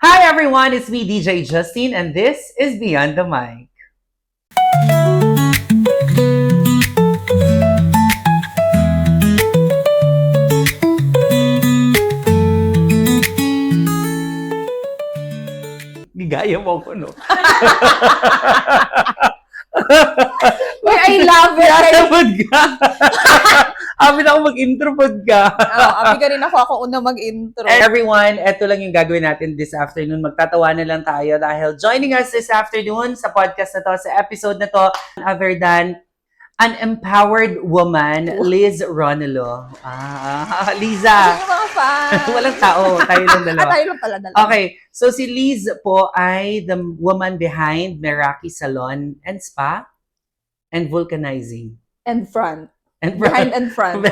Hi everyone, it's me DJ Justine and this is Beyond the Mic. Gigaya mo ako, no? Uy, I love it. Nasabod ka. Amin ako mag-intro pod ka. Abi ka rin ako una mag-intro. And everyone, eto lang yung gagawin natin this afternoon. Magtatawanan lang tayo dahil joining us this afternoon sa podcast na to, sa episode na to, other than an empowered woman, Liz Ronelo. Liza. Yung mga fans. Walang tao, tayo lang dalawa. Tayo lang pala dalawa. Okay, so si Liz po ay the woman behind Meraki Salon and Spa and Vulcanizing. And front. And Behind and front.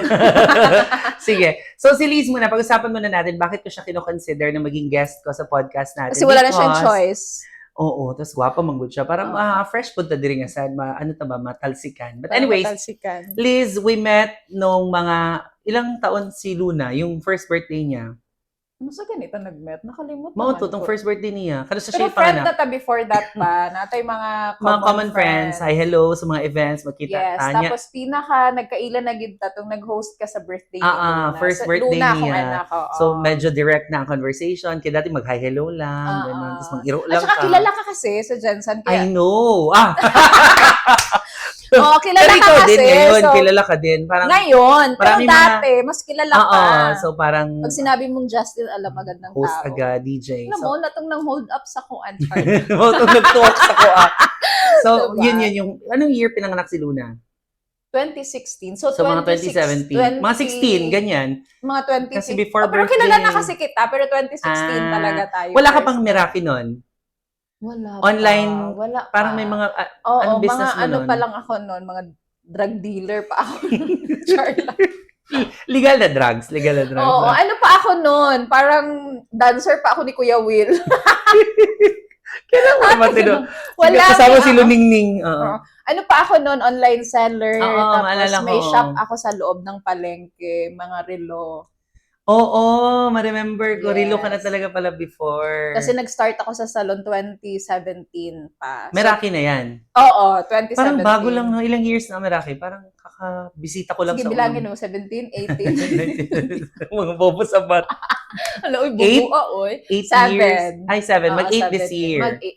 Sige. So si Liz muna, pag-usapan muna natin bakit ko siya kino-consider na maging guest ko sa podcast natin. Kasi wala na siyang choice. Oo, tapos gwapa manggod siya. Parang fresh punta din nga sad, matalsikan. But anyways, Matalsikan. Liz, we met nung mga ilang taon si Luna, yung first birthday niya. Ano sa ganito nag-met? Nakalimot Mao naman to, tong ko. first birthday niya. Kada sa Pero siya friend panganak. na ta before that pa. Natay mga Common friends. Hi, hello sa mga events. Magkita Yes, tanya. tapos pinaka nagkailan na gid ta tong nag-host ka sa birthday ni Luna. First Sa birthday Luna akong niya. anak, oo. So, medyo direct na ang conversation. Kaya dati mag-hi, hello lang. Ganun. Tapos mag-iro At lang saka ka. kilala ka kasi sa Jensen. I Kaya, know. Oo, kilala Pero ka ikaw kasi. din ngayon. So, Kilala ka din. Parang, ngayon, pero marami dati, mas kilala oo. ka. So, parang Pag sinabi mong Justin, alam agad ng host tao. agad, DJ. Alam mo, natong nang hold up sa kuan. Itong nag-talk sa ko. So, Diba? yun yung, anong year pinanganak si Luna? 2016. So, So, mga 2017. Mga 16, ganyan. Mga 2016. Kasi before pero kilala na birthday. kasi kita, pero 2016 talaga tayo. Wala ka first. pang Meraki nun? Wala Online, pa. Wala Parang pa. may mga, Oo, anong business mga mo ano nun? pa lang ako noon, mga drug dealer pa ako. Charla. Legal na drugs. Legal na drugs. Oo, ano pa ako noon? Parang dancer pa ako ni Kuya Will. Kailan mo naman tino? Wala. Kasama may si ako. Luningning. Oo. Ano pa ako noon? Online seller. Oo, Tapos maalala ko, may oo. shop ako sa loob ng palengke, mga relo. Oo, ma-remember ko. Yes. Rilo ka na talaga pala before. Kasi nag-start ako sa salon 2017 pa. So, Meraki na yan. oo, 2017. Parang bago lang, no? Ilang years na Meraki. Parang kakabisita ko lang Sige, sa bilangin mo. 17, 18. Mga bobo sa bat. Hala, uy, Eight? bubuo, oy. 8 7. years. Ay, 7. Oo, Mag-8 this 17. year. Mag-8.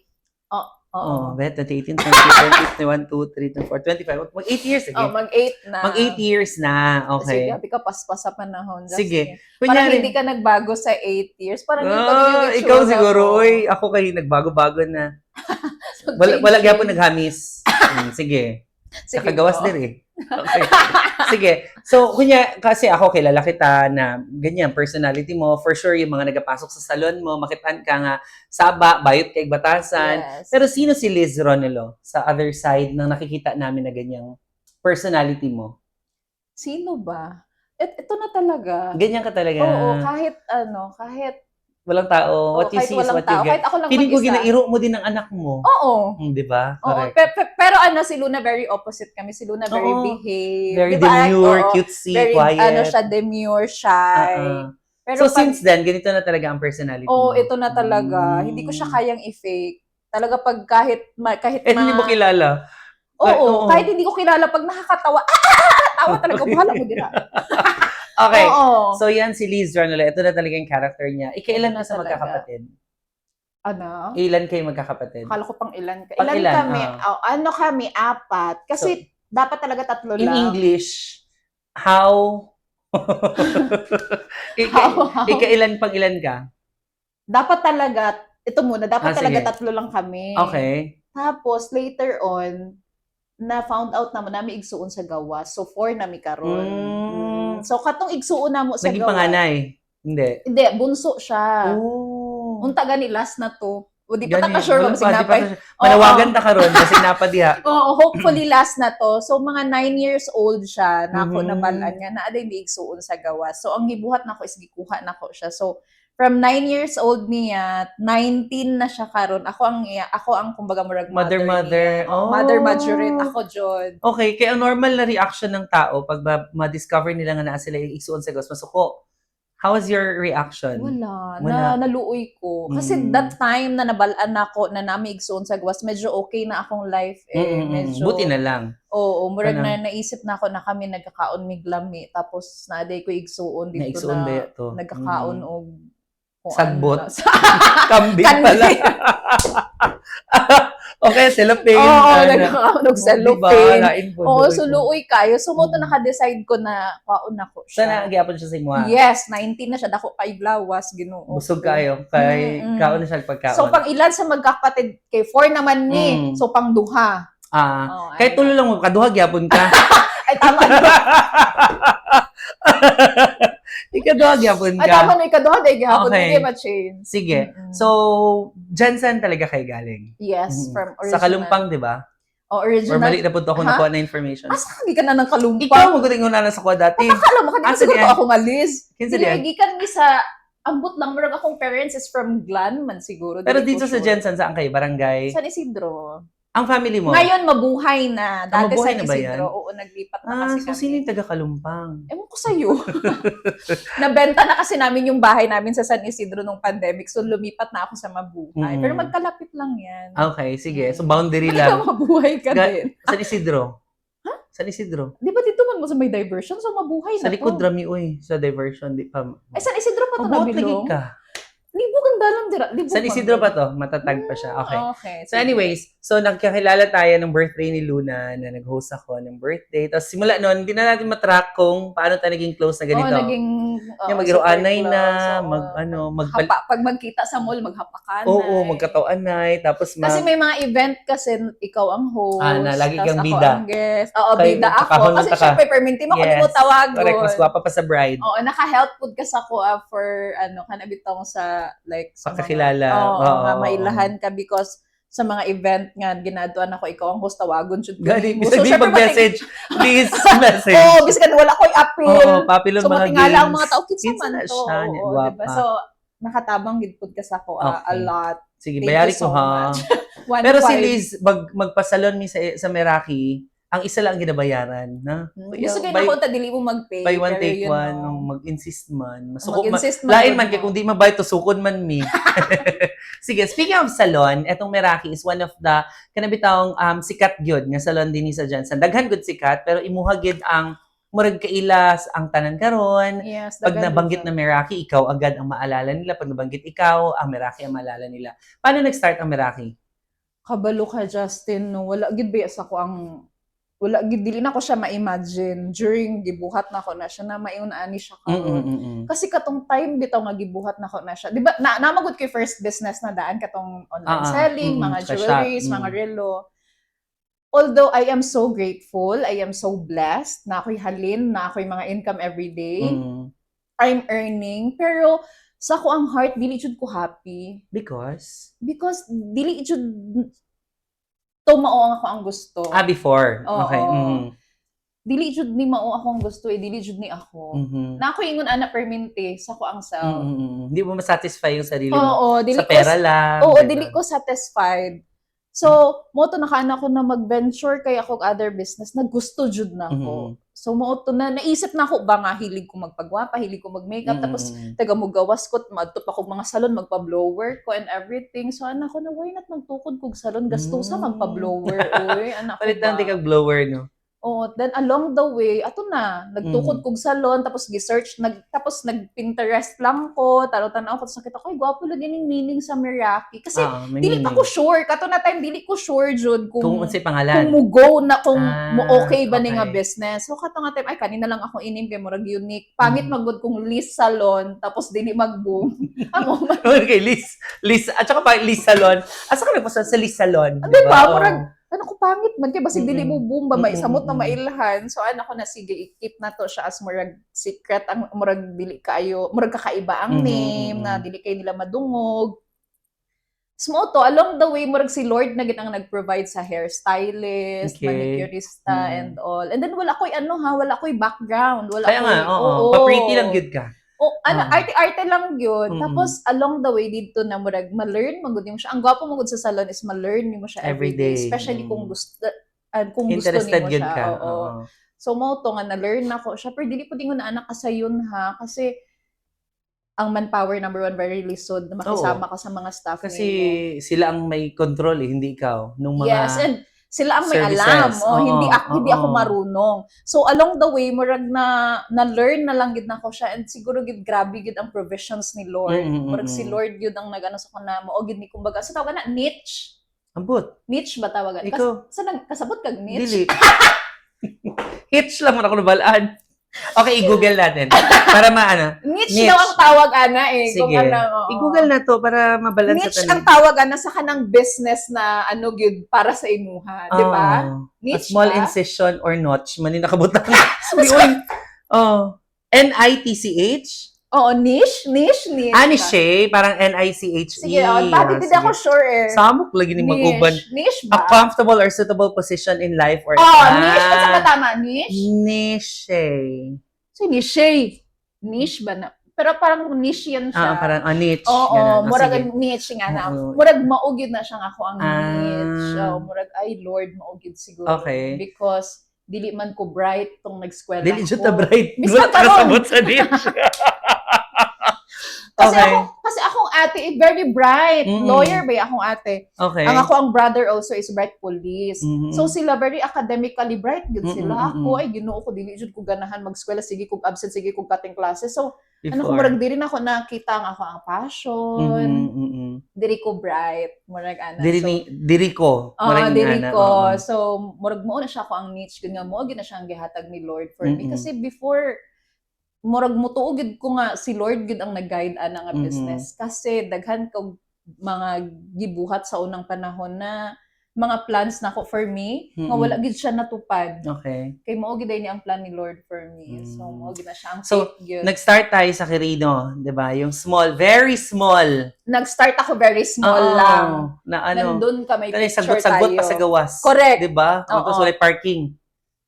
Oo. Oh, 20, 18, 20, 21, 2, 3, 24, 25. Mag-8 years. Sige. Oh, mag-8 na. Mag-8 years na. Okay. Sige, happy ka paspas sa panahon. Just Sige. Parang Kunyari, hindi ka nagbago sa 8 years. Parang yung ikaw siguro, oy. Ako kayo nagbago-bago na. Wala gyapon naghamis. Sige. Nakagawas din eh. Okay. Sige. So, kasi ako kilala kita na ganyan, personality mo. For sure, yung mga nagapasok sa salon mo, makitaan ka nga, saba, bayot kay batasan. Yes. Pero sino si Liz Ronelo sa other side ng nakikita namin na ganyang personality mo? Sino ba? Ito na talaga. Ganyan ka talaga. Oo, kahit Walang tao. What you kahit see is walang what you tao. get. Kahit ako lang Feeling ko mag-isa. ginairo mo din ng anak mo. Oo. Di ba? Oo, Correct. pero si Luna very opposite kami. Si Luna very Oo. behave. Very Diba? demure, Oo, cutesy, very, quiet. siya, demure, shy. So Pero since then, ganito na talaga ang personality mo? ito na talaga. Hindi ko siya kayang i-fake. Talaga pag kahit Hindi mo kilala. Oo. kahit hindi ko kilala, pag nakakatawa, tawa talaga, bahala mo din. Okay. Oo. So yan si Liz Ronelo. Ito na talaga yung character niya. Ikailan Ito na ka sa talaga. magkakapatid? Ano? Ilan kayo magkakapatid? Akala ko pang ilan. Pang Ilan ilan, kami? Ano kami? 4. Kasi dapat talaga 3 In lang. English, how? How? Ikailan pang ilan ka? Dapat talaga, ito muna, dapat talaga sige. 3 lang kami. Okay. Tapos, later on, na-found out naman namin igsuon sa gawas. So, 4 nami karon. So, katong igsuon na mo sa Naging gawas. panganay? Hindi. Hindi, bunso siya. Oh. Unta gani last na to. O di pa Gani, ta sure wala mag pa, di pa sinapay. ta- Manawagan ta karon kasi napadiha. Oo, hopefully last na to. So mga 9 years old siya, nako Mhm. nabalaan niya na aday miigsuon sa gawas. So ang gibuhat nako is gikuha nako siya. So from 9 years old niya, 19 na siya karon. Ako ang kumbaga murag Mother. niya. Oh. Mother Majorit ako jud. Okay, kaya ang normal na reaction ng tao pag ma-discover nila nga na sila yung igsuon sa gawas, masuko. How was your reaction? Wala, Wala. naluoy ko. Kasi Mm. that time na nabalaan ako na nami igsoon sa gawas, medyo okay na akong life Buti medyo na lang. oo, murag Kanang na naisip na ako na kami nagkakaon mig lami tapos naaday ko igsuon dito naigsuon ba na to? nagkakaon og kung Sagbot. ano na. Kambing pala. Okay, cellophane. Oo, Ana. nagkakaon og Diba? cellophane. Lain po. Oo, doon. so luoy kayo. So mo to Mm. naka-decide ko na kaon ako Sana siya. gyapon siya sa imo. Yes, 19 na siya dako kay lawas Ginoo. Busog kayo kay kaon na siya pagkaon. So pang ilan sa magkakapatid kay 4 naman ni. Mm. So pang duha. Kahit tulo lang mo kaduha gyapon ka. Ay tama na. Ikaduha gyapon Ay ka. tama na ikaduha day gihapon Okay. hindi ma-change. Sige. Mm-mm. So, Jansan talaga kay galing. Yes, from original. Sa Kalumpang, di ba? Oh, Or original. mali na po ako Ha? nakuha na information. Asa ka gikan na ng Kalumpang? Ikaw, maguting una na sa kuha dati. Akala mo kanina Asa siguro diyan? ako nga Liz. Kinsa Dili diyan? gikan ni sa ambot lang murag akong parents is from Glan man siguro. Pero dili dito ko sa sure. Jansan, saan kayo? Barangay? San Isidro. Ang family mo? Ngayon mabuhay na. Dati mabuhay San na ba yan? Isidro. Oo, naglipat na kasi So kami. sino yung taga Kalumpang? Ewan ko sa'yo. Nabenta na kasi namin yung bahay namin sa San Isidro nung pandemic. So, lumipat na ako sa Mabuhay. Mm. Pero magkalapit lang yan. Okay, sige. So boundary Pwede lang. ka mabuhay ka din. San Isidro? San Isidro? Di ba dito man mo sa may diversion? So, mabuhay Sa na likod to. rami, uy. Sa diversion, di pa. Ay, San Isidro pa to Mabuhat lagi nabilong? ka. Libo ganda lang dira. Libo San Isidro pa to. Matatag pa siya. Okay. Okay. So anyways, so nagkakilala tayo ng birthday ni Luna na nag-host ako ng birthday. Tapos simula noon, hindi na natin matrack kung paano tayo naging close na ganito. Oo, naging Yung mag-iroanay super na, close. Pag magkita sa mall, maghapakan. Oo, magkatawanay. Tapos Kasi may mga event kasi ikaw ang host. Na lagi kang tas bida. Ako ang guest. Oo, Kay- bida ako. kakahon Kasi ka. syempre, perminti mo kung mo tawagon. Correct, mas gwapa pa sa bride. Oo, naka-help food ka sa ko for, kanabitong sa, like, sa Pakakilala. Oo, nga mailahan ka because sa mga event nga, ginatuan ako, ikaw ang host, tawagon, should Gani, mo. bisa syempre, mag-message. Please message. Oo, biskan wala ko'y appeal. Oo, papilon So, mga matingala games. ang mga tao, kinsa Kinsa man na to. siya, Oo, gwapa. diba? So, nakatabang gid pud ka sa ko a Okay. lot. Sige, Thank bayari you so ko ha. much. 1.5. Pero si Liz, magpasalon mi sa Meraki, ang isa lang ginabayaran. Na? Gusto kayo na ta dili mo mag-pay. Buy one, pero take you one. know, Mag-insist man. mag-insist man. Lain man, kaya kung di mabay, tusukon man mi. Sige, speaking of salon, etong Meraki is one of the, kanabitawang sikat gyud nga salon din sa Jansan. Daghan gud sikat, pero imuha gyud ang murag kailas ang tanan karon. Yes, Pag daghan nabanggit din na Meraki, ikaw agad ang maalala nila. Pag nabanggit ikaw, ang Meraki ang maalala nila. Paano nag-start ang Meraki? kabalo ka Justin no wala gid ba sa ko ang wala gid dili na ko siya ma-imagine during gibuhat na ko na siya na mayon ani siya karon. Kasi katong time bitaw nga gibuhat na ko na siya. Di ba namagud kay first business na daan katong online selling, mga sa jewelries, shop. mga relo. Although I am so grateful, I am so blessed na ako'y halin, na ako'y mga income every day. I'm earning, pero sa ko ang heart dili jud ko happy Because dili jud to mao ako ang gusto. before. Oo. Okay. Dili jud ni mao ako ang gusto dili jud ni ako. Na ako ingon ana permente sa ko ang self. Hindi mo ma-satisfy yung sarili mo. Oo, dili Sa pera lang. Oo, diba? dili ko satisfied. So, mo to nakaana ko na mag-venture kay ako other business na gusto jud na ko. So, mo to na naisip na ako ba nga hilig ko magpagwapa, hilig ko mag-makeup, tapos taga mo gawas ko, madto pa ko mga salon, magpa-blower ko and everything. So, anak ko na, why not magtukod kog salon, gasto sa magpa-blower, oy, anak ko Palitan ba? di kag blower, no? Oh, then along the way, ato na, nagtukod kog salon, tapos gi-search, tapos nag-Pinterest lang ko, tanaw-tanaw ko, tapos nakita ko, ay, gwapo lagi ning meaning sa Meraki. Kasi, dili pa ko sure, kato na time, dili ko sure, Jud, kung unsay pangalan. kung mo-go na, kung okay ba okay. ni nga business. So, kato nga time, ay, kanina lang ako inim, kay murag unique. Pangit magod kung Liz Salon, tapos dili mag-boom. Amo, Okay, Liz, at saka pa Liz Salon. Asa ka nagpasa sa Liz Salon? diba? Murag, ano ko pangit man kay basig dili mo boom ba may Mm-mm. samot na mailhan. So ano ko na sige i-keep na to siya as murag secret ang murag dili kaayo murag kakaiba ang name na dili kay nila madungog. Smo to along the way murag si Lord na gid ang nag-provide sa hairstylist, Okay. manicurista and all. And then wala koy wala koy background, wala Kaya nga, oo. Pa-pretty lang good ka. arte-arte lang yun. Mm. Tapos, along the way dito na murag, ma-learn, magod mo siya. Ang gwapo magod sa salon is ma-learn mo siya every day. Everyday. Especially kung gusto, kung gusto Interested nimo good siya. ka. Oo. So, mo to nga, na-learn ako siya. Pero dili po din ko na anak kasayon ha. Kasi, ang manpower number one very lisod na makisama ka sa mga staff Kasi nimo. sila ang may control hindi ikaw. Nung mga Yes, and sila ang may services. alam. Oo, Hindi ako oo. marunong. So along the way murag na learn na lang gid nako siya, and siguro gid grabe gid ang provisions ni Lord. Murag si Lord gid ang nagano sa kuna mo, o gid ni kumbaga sa tawag na niche. Ambot. Niche ba tawagan? Ikaw. Sa kasabot kag niche? Dili. Hitch lang mo na ako nabalaan. Okay, i-google natin. Para maano. Niche daw ang tawag ana Sige. Kung ano, oo. I-google na to para mabalance Niche sa ang tawag ana sa kanang business na ano gyud para sa imuha, di ba? A Niche small ba? incision or notch. Mani nakabutan. N-I-T-C-H? Oo, niche. Niche. Parang N-I-C-H-E. Sige, dati din ako sure eh. Samok lagi ni mag-uban. Niche A ba? comfortable or suitable position in life or... Niche. At saka tama, niche? Niche. So, niche. Niche ba na? Pero parang niche yan siya. Parang niche. Oo, Ganun. murag Sige. niche nga na. Oo. Murag maugid na siya nga ako ang niche. Murag, ay Lord, maugid siguro. Okay. Because, dili man ko bright tong nag-eskwela ko. Dili jud ta bright. Bisan Wala ka karon. sabot sa niche. Kasi akong ate is very bright. Mm-mm. Lawyer ba akong ate? Okay. Ang ako ang brother also is bright police. Mhm. So sila very academically bright gud sila. Mm-mm. Ako ay Ginoo ko dili jud ko ganahan mag-eskwela, sige kog absent, sige kog cutting classes. So ano ko Before. murag diri na ako nakita ang ako ang passion. Diri ko bright, murag ana. Diri ko. Murag diri ana, ko. oo. So murag mo na siya ako ang niche gud nga mo gid na siya ang gihatag ni Lord for me Mm-mm. kasi before murag mutuo gid ko nga si Lord gid ang nag-guide ana nga Mhm. business kasi daghan kog mga gibuhat sa unang panahon na mga plans nako for me nga Mhm. wala gid siya natupad Okay. kay mao gid ni ang plan ni Lord for me. So mao gid na siya ang So, faith gyud. Nag-start tayo sa Quirino, 'di ba? Yung small, very small. Nag-start ako very small Oo, lang. Na ano, Nandun ka may kanay picture sagot-sagot tayo. pa sa gawas. Correct. 'Di ba? Oo. Tapos wala parking.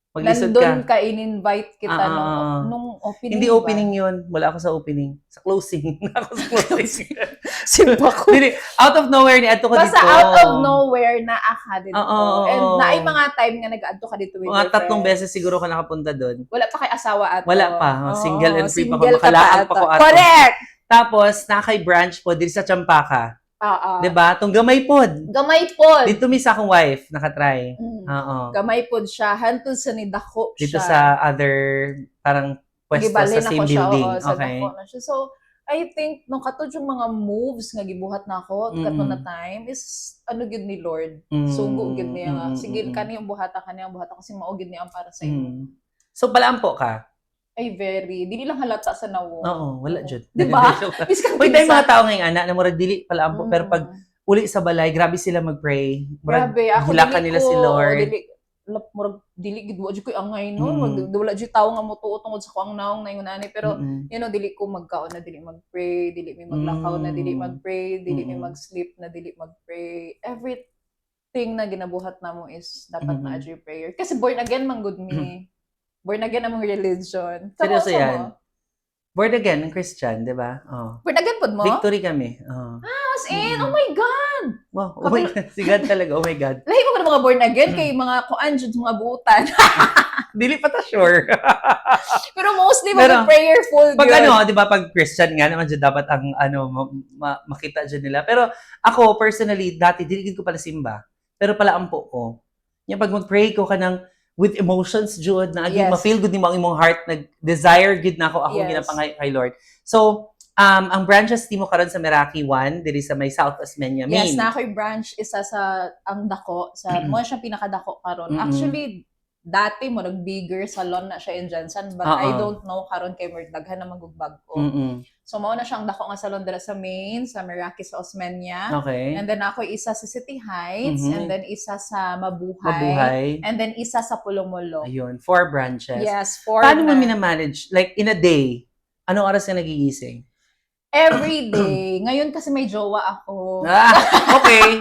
Maglisod Nandun ka. ka in-invite kita nung opening. Hindi ba? opening 'yun. Wala ako sa opening. Sa closing. ako sa closing. Simpa ko. Dili, out of nowhere ni adto ko dito. Basta out of nowhere na ka dito. Oo. And naay mga time nga nag-adto ka dito with Mga your 3 friends. beses siguro ka nakapunta doon. Wala pa kay asawa ato. Wala pa. Oo, Single and free pa ko. single ka Makalaag pa ato. ko ato. Correct! Tapos, nakay branch po dito sa Champaka. Oo. 'Di ba? Tong gamay pod. Gamay pod. Dito mi sa akong wife nakatry. Mm. Oo. Gamay pod siya. Hantod sa nidako siya. Dito sa other parang pwesto Gibalhin sa ako same siya, building. oo, sa Okay. dako na siya. So, I think, nung katod yung mga moves nga gibuhat na ako, kato na time, is ano gid ni Lord. Sugo gid niya nga. Sige, kaniyang buhata kasi mao gid niya ang para sa imo. So, palampo ka? Ay, very. Dili lang halata sa nawo. Oo, wala jud. Diba? Iskan Wait, tayo mga tao ngayong anak na murag dili palampo. Pero pag Mm. uli sa balay, grabe sila mag-pray. Murag Grabe, ako hilakan dili nila ko, si Lord. Murag dili gid wa jud ko angay no. Wala jud tawo nga motuo tungod sa kuang naong na ani, pero you know, dili ko magkaon na dili mag-pray, dili mi maglakaw na dili mag-pray, dili mi mag-sleep na dili mag-pray. Everything na ginabuhat namo is dapat na adjure prayer. Kasi born again man good me. Born again among religion. Seryoso Tama yan. mo? Born again, ng Christian, di ba? Oh. Born again pod mo? Victory kami. Oh. As in, oh my God! Wow, oh my God. Si God talaga, oh my God. Lahi mo ka ng mga born again kay mga kuan jud mga buutan. Dili pa ta sure. Pero mostly Pero, mga prayerful Pag yun. ano, 'di ba, pag Christian nga naman dyan dapat ang makita dyan nila. Pero ako personally dati dili gid ko pala simba. Pero pala ampo ko. Nya pag mag-pray ko kanang with emotions jud na agi Yes. ma-feel good nimo ang imong heart nag-desire gid na ako Yes. ginapangay kay Lord. So ang branches timo karon sa Meraki 1 diri sa may South Osmeña main. Yes, na ako'y branch isa sa ang dako sa mo siya pinakadako karon. Actually dati mo bigger salon na siya in Jensen, but I don't know karon kay more daghan na magugbag ko. So mao na siyang dako nga salon dira sa main sa Meraki sa Osmeña. Okay. And then ako isa sa City Heights, and then isa sa Mabuhay, Mabuhay. and then isa sa Pulomolo. Ayun, 4 branches. Yes, 4 Paano mo na. minamanage? Like, in a day, anong oras ka nagigising? Every day. Ngayon kasi may jowa ako. Okay.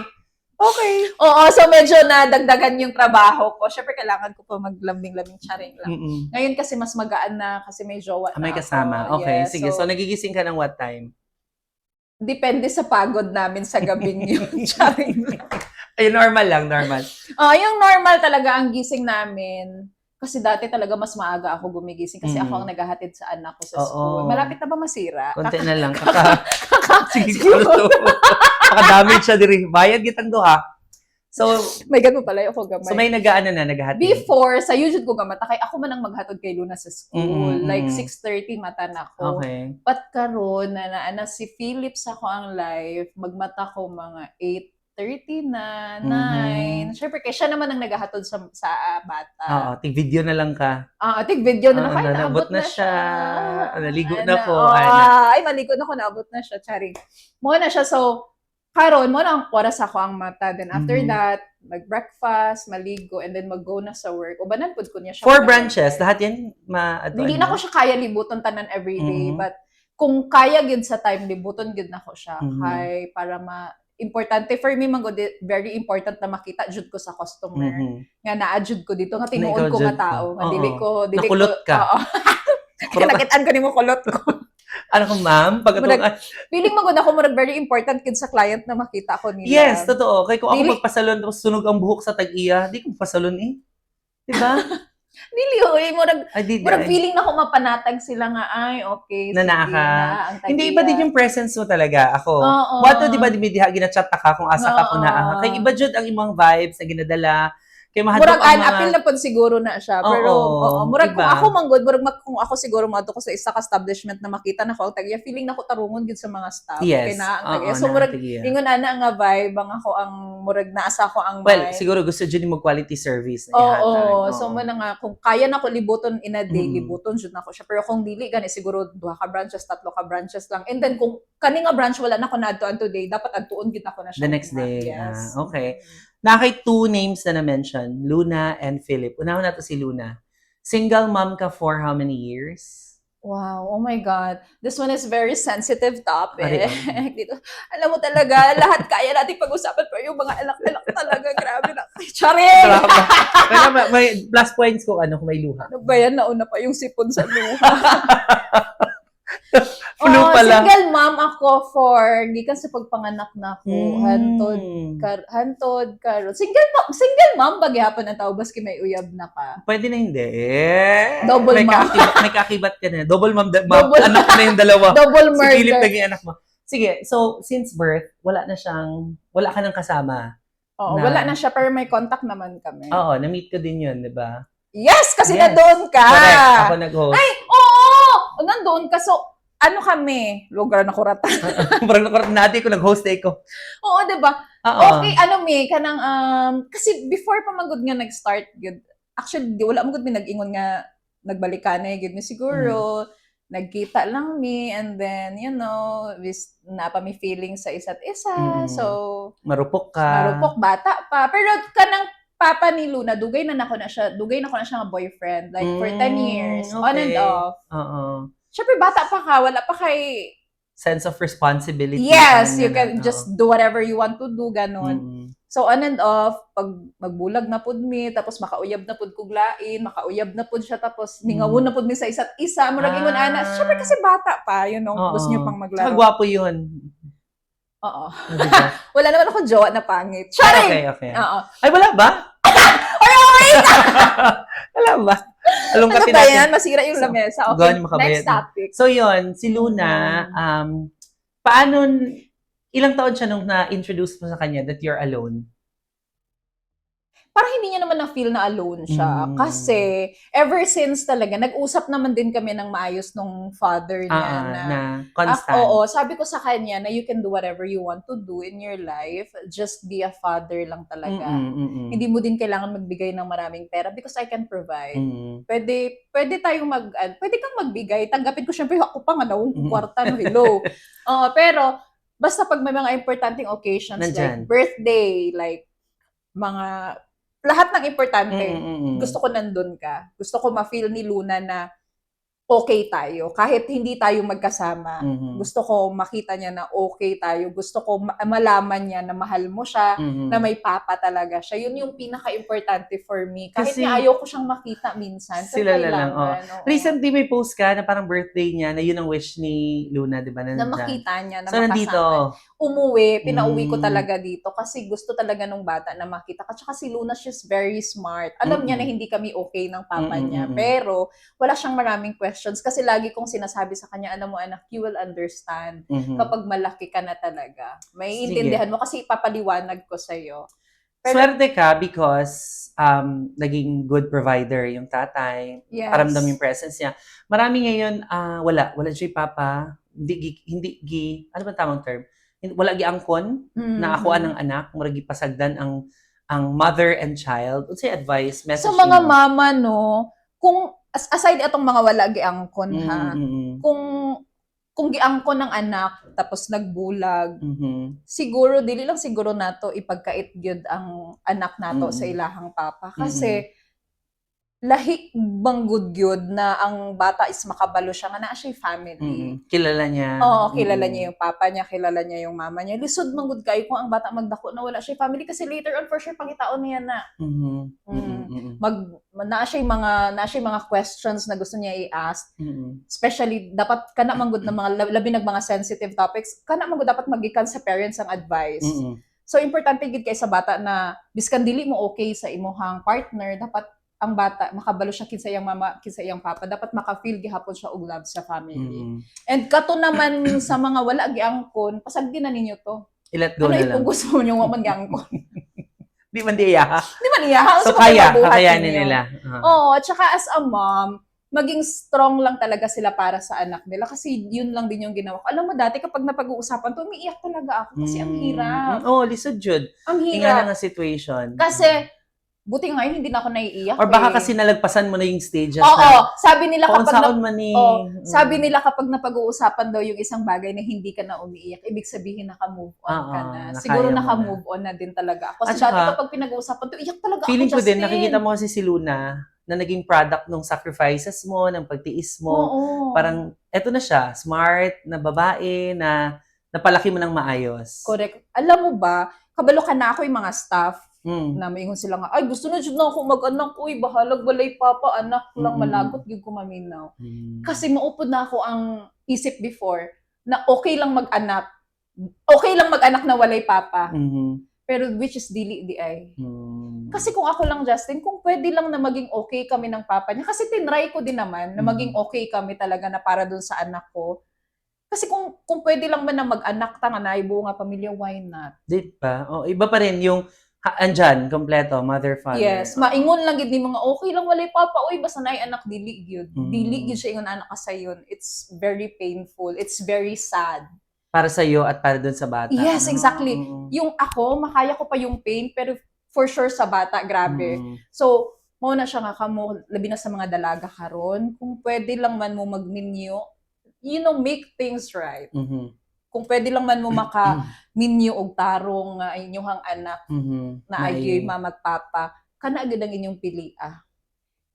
Okay. Oo, so medyo nadagdagan yung trabaho ko. Syempre, kailangan ko pa maglambing-lambing charing lang. Ngayon kasi mas magaan na kasi may jowa na May ako. kasama. Okay, Yes, sige. So, nagigising ka ng what time? depende sa pagod namin sa gabing yun. Charing lang. Ay, normal lang, normal. Yung normal talaga ang gising namin. Kasi dati talaga mas maaga ako gumigising kasi ako ang naghahatid sa anak ko sa school. Malapit na ba masira? Konti na lang. Sige, damage siya diri. Bayad gitang duha. So, may ganun pala ako gamay. So may naghahatid. Before, sa YouTube ko gamata, kay ako man ang maghatod kay Luna sa school. Like 6:30 mata na ko. Okay. But karon na si Philip sa ko ang live, magmata ko mga 8:30 na, 9. Siyempre, kaya siya naman ang naghahatod sa bata. Oo, tig-video na lang ka. Tig-video na lang. Kaya naabot na siya. Naligo na po. Ay, maligo na ko, naabot na siya. Charing. Muna na siya. So, karon mo na ang oras ako ang mata. Then after that, mag-breakfast, maligo, and then mag-go na sa work. Ubanan po ko niya siya. 4 branches. Lahat yan Hindi na ko siya kaya libuton tanan everyday. But kung kaya gid sa time, libuton gid na ko siya. Kay para importante for me man very important na makita jud ko sa customer nga naa-jud ko dito nga tinuod ko nga tao nga dili ko nakulot ka. Nakitaan ko nimo kulot ko. Ano ko ma'am feeling magud ako murag very important kid sa client na makita ko nila. Yes, totoo. Kay kung ako magpasalon tapos sunog ang buhok sa tag-iya, di ko pasalon di ba? Dili murag feeling na ko mapanatag sila nga ay okay hindi iba din yung presence mo talaga ako. Wato di ba di diha ginachat ka kung asa ka kuna kay iba jud ang imong vibes na ginadala kay mahadlok ang apil na pud siguro na siya pero murag kung ako manggod kung ako siguro madto ko sa isa ka establishment na makita na ko ang tagya feeling na ko tarungon gid sa mga staff kay na ang tagya so murag ingon ana nga vibe ang ako ang murag naasa ko ang siguro gusto jud mo quality service so mo na nga kung kaya na ko libuton in a day libuton jud na ko siya pero kung dili gani siguro 2 ka branches 3 ka branches lang and then kung kani nga branch wala na ko naadtoan today dapat adtuon gid ako na siya the next day okay. Nakay 2 names na na-mention, Luna and Philip. Unahan na to si Luna. Single mom ka for how many years? Wow, oh my God. This one is very sensitive topic. Dito, alam mo talaga, lahat kaya natin pag-usapan pero yung mga anak-anak talaga, grabe na. Charing! May plus points kung kung may luha. Ano ba yan? Nauna pa yung sipon sa luha. Flu pala. Single mom ako for gikan sa pagpanganak na ko. Hantod karon. Single mom ba gyapon ang tao baski may uyab na ka? Pwede na hindi. Double mom. May kakibat ka na. Double mom, anak na yung dalawa. Double murder. Si Philip naging anak mo. Sige, so since birth, wala ka nang kasama. Oo, wala na siya pero may contact naman kami. Oo, na-meet ko din yun, di ba? Yes, kasi na doon ka. Correct, ako nag-host. Ay, oo! Nandoon ka. So, ano kami? Lugar na kuratan. Parang nakuratan natin kung nag-host ko. Oo, diba? Okay, kanang, kasi before pa magud nga nag-start, good. Actually, wala magud mi nag-ingon nga, nagbalikan na yun. Siguro, nagkita lang mi, and then, napa mi feeling sa isa't isa. So, marupok ka. Marupok, bata pa. Pero kanang papa ni Luna, dugay na ko na siya nga boyfriend. Like, for 10 years. Okay. On and off. Siyempre, bata pa ka, wala pa kay sense of responsibility. Yes, you can just do whatever you want to do, ganon. So, on and off, pag magbulag na pud mi, tapos makauyab na pud kuglain, makauyab na pud siya, tapos ningawon na pud mi sa isa't isa, murag ingon ana. Siyempre kasi bata pa, gusto niyo pang maglaro. Kagwapo yun. Oo. Wala naman ako jowa na pangit. Charing! Okay. Oo. Ay, wala ba? Wala ba? Ano ba yan? Masira yung lamesa. Okay, next topic. So yun, si Luna, ilang taon siya nung na-introduce mo sa kanya that you're alone? Parang hindi niya naman na-feel na alone siya. Kasi, ever since talaga, nag-usap naman din kami ng maayos nung father niya na constant. Sabi ko sa kanya na you can do whatever you want to do in your life. Just be a father lang talaga. Hindi mo din kailangan magbigay ng maraming pera because I can provide. Pwede kang magbigay. Tanggapin ko syempre ako pa nga nawong kwarta no hello. Pero, basta pag may mga importanteng occasions nandyan. Like birthday, like mga lahat ng importante, gusto ko nandun ka. Gusto ko ma-feel ni Luna na okay tayo. Kahit hindi tayo magkasama, Mhm. gusto ko makita niya na okay tayo. Gusto ko malaman niya na mahal mo siya, na Mhm. may papa talaga siya. Yun yung pinaka-importante for me. Kahit Kasi nga ayaw ko siyang makita minsan, pero sila na lang, oo. kailangan, oo. Recently may post ka na parang birthday niya na yun ang wish ni Luna, 'di ba, na Na nandiyan. makita niya, na So, nandito. makasama. Umuwi, pinauwi ko Hmm. talaga dito kasi gusto talaga nung bata na makita. At saka si Luna, she's very smart. Alam niya na Mm. hindi kami okay ng papa niya. Mm. Pero wala siyang maraming questions kasi lagi kong sinasabi sa kanya, alam mo anak, you will understand Mhm. kapag malaki ka na talaga. May Sige. intindihan mo kasi ipapaliwanag ko sa'yo. Pero Swerte ka because naging good provider yung tatay. yes. Paramdam yung presence niya. Marami ngayon, wala siya papa. Hindi, ano ba tamang term? Wala giangkon na ako anang anak, murag gipasagdan ang mother and child. Unsay advice, message So mga nimo? mama no, kung aside atong mga wala giangkon ha, Mm. kung giangkon ng anak tapos nagbulag, Mhm. siguro dili lang siguro nato ipagkait gyud ang anak nato sa Mm. ilahang papa Mm. kasi lahi banggod gyud na ang bata is makabalo siya nga naa siya family. Kilala niya. Oo, kilala niya yung papa niya, kilala niya yung mama niya. Lisod manggod kayo kung ang bata magdako na wala siya family kasi later on for sure pangitaon niya na. Mhm. Mm. Naa siya mga questions na gusto niya i-ask. Mm. Especially dapat kana manggod na mga labi nag mga sensitive topics, kana manggod dapat magikan sa parents ang advice. Mm. So importante gid kay sa bata na biskan dili mo okay sa imuhang partner, dapat ang bata makabalo siya kinsa iyang mama, kinsa iyang papa, dapat maka-feel gihapon siya og love sa family. Mm. And kato naman sa mga wala giangkon, pasagdi na ninyo to. I-let go Ano na lang. itong gusto mo yung man giangkon? Di man di iya. Di man iya. So kakayanin nila. Oo, at saka as a mom, maging strong lang talaga sila para sa anak nila kasi yun lang din yung ginawa ko. Alam mo dati kapag napag-uusapan to, umiiyak talaga ako kasi ang hirap. Oh, lisod jud. Ang Tingnan hirap. nga situation. Kasi buti nga yun, hindi na ako naiiyak. Or baka kasi nalagpasan mo na yung stages Oo, na. sabi nila kapag Saon man ni. sabi nila kapag napag-uusapan daw yung isang bagay na hindi ka na umiiyak, ibig sabihin naka-move on ka na. Siguro naka-move on na din talaga ako. Kasi dati kapag pinag-uusapan to, iyak talaga ako, feeling ko din, Justin. nakikita mo kasi si Luna na naging product ng sacrifices mo, ng pagtiis mo. Oo. Parang, eto na siya, smart, na babae, na napalaki mo ng maayos. Correct. Alam mo ba, kabalo ka na ako yung mga staff, na maingon sila nga, ay gusto na dyan na ako mag-anak, uy, bahalag balay papa, anak lang, malagot, yun ko maminaw. Kasi maupod na ako ang isip before, na okay lang mag-anak na walay papa. Pero which is dili di ay. Kasi kung ako lang, Justin, kung pwede lang na maging okay kami ng papa niya, kasi tinry ko din naman na maging okay kami talaga na para dun sa anak ko. Kasi kung pwede lang man na mag-anak ta nga naibuo nga pamilya, why not? Di ba? Iba pa rin yung andyan, kompleto, mother, father. Yes, maingon lang gid ni mga okay lang walay papa, uy basta nay anak dili gyud. Dili gyud siya ingon anak ka sayon. It's very painful. It's very sad. Para sa iyo at para dun sa bata. Yes, exactly. Yung ako, makaya ko pa yung pain, pero for sure sa bata, grabe. So, mo na siya nga kamo, labi na sa mga dalaga karon, kung pwede lang man mo magminyo, make things right. Kung pwede lang man mo maka-minyo og tarong nga inyong anak na ayoy mamagpapa, kana agad ang inyong pilia.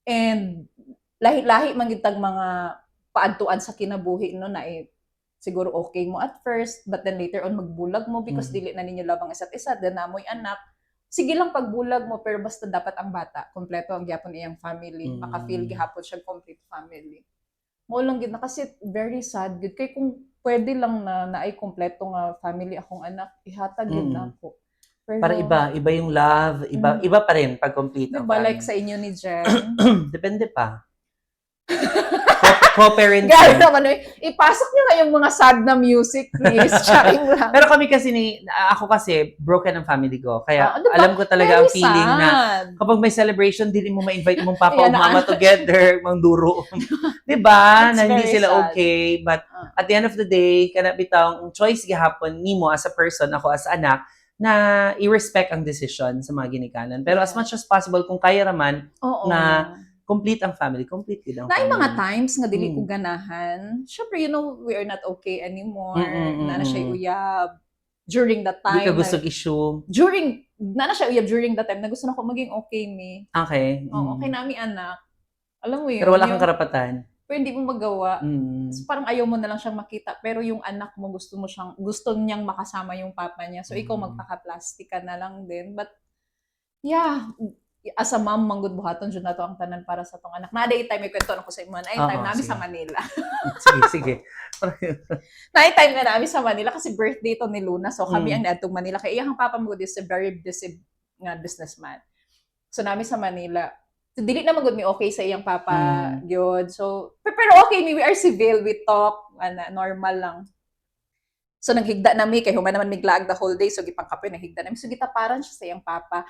And lahi-lahi man gitag mga paadtuan sa kinabuhi no na siguro okay mo at first, but then later on magbulag mo because dili na ninyo labang isa't isa, then namoy anak. Sige lang pagbulag mo, pero basta dapat ang bata, kompleto ang gyapon iyang family, maka-feel gihapon siya complete family. Mo lang gid na kasi very sad gid kay kung pwede lang na naay kompleto nga family akong anak, ihatag gid na ako. Pero, para iba yung love, iba pa rin pag complete ang diba, family. like sa inyo ni Jen? Depende pa. Co-parenting. Gano'n naman, ipasok niyo nga yung mga sad na music, please. Charing lang. Pero kami kasi, ako kasi, broken ang family ko. Kaya diba? alam ko talaga ang Very feeling sad. na kapag may celebration, dili mo ma-invite mong papa o mama together, mang duro. Diba? Na hindi sila sad. okay. But at the end of the day, kana bitang choice gihapon nimo as a person, ako as anak, na i-respect ang decision sa mga ginikanan. Pero as much as possible, kung kaya raman, na complete ang family, complete din ang family. Na mga times nga dili ko ganahan. Syempre, we are not okay anymore. Na siya uyab during that time. Hindi ka gusto issue. Na siya uyab during that time na gusto na ko maging okay me. Okay. Okay nami anak. Alam mo yun. Pero wala kang karapatan. pero hindi mo magawa. Mm. So, parang ayaw mo na lang siyang makita, pero yung anak mo gusto niyang makasama yung papa niya. So, ikaw magpaka-plastic ka na lang din. But, yeah, as a mom, manggod buhaton, dyan na to ang tanan para sa tong anak. Naday time, may kwento na ko sa imo. Naday time namin sa Manila. Sige. Naday time na namin sa Manila kasi birthday to ni Luna. So, kami ang naadtong Manila. Kaya iyang papa mo is a very busy nga businessman. So, namin sa Manila. So, dili na magud mi okay sa iyang papa gyud. So, pero okay, we are civil, we talk, normal lang. So, naghigda nami kay human naman miglaag the whole day. So, gipangkape, naghigda nami. So, gitaparan siya sa iyang papa.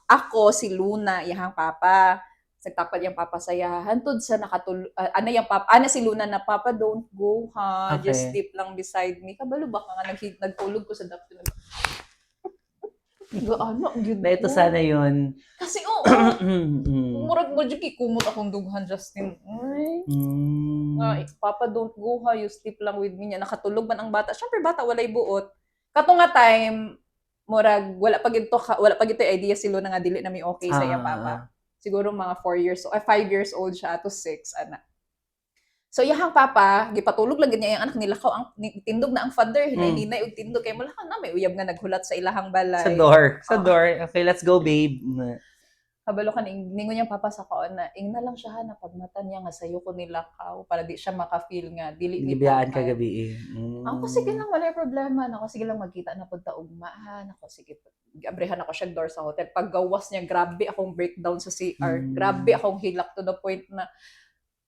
Ako, si Luna, iyang papa. Nagtapad yung papa sa iya. Hantod sa ana si Luna na, Papa, don't go ha. Okay. Just sleep lang beside me. Kabalo ba ka nga nagtulog ko sa dapto. Na ito sana yun. Kasi murag mo dyan kikumot akong dughan, Justin. Papa, don't go ha, you sleep lang with me. Nakatulog man ang bata. Siyempre, bata, walay buot. Kato nga time, murag, wala pa gito idea si Luna nga dili na may okay sa iyang papa. Siguro mga 5 years old siya, to 6, anak. So, iyang papa, gipatulog lang niya yung anak, nilakaw, tindog na ang father, hinay-hinay, og tindog, kay malakaw na, may uyab nga naghulat sa ilahang balay. Sa door. Okay, let's go, babe. Kabalo ka, ningon niyang papa sa kaon na, ing na lang siya na pagmata niya nga sayo ko nilakaw, para di siya maka-feel nga, dili ni gibiyaan kagabi Ako, sige lang, wala problema. Ako, sige lang, magkita na punta ugmahan. Ako, sige, abrehan ako siya door sa hotel. Paggawas niya, grabe akong breakdown sa CR. Grabe akong hilak to the point na,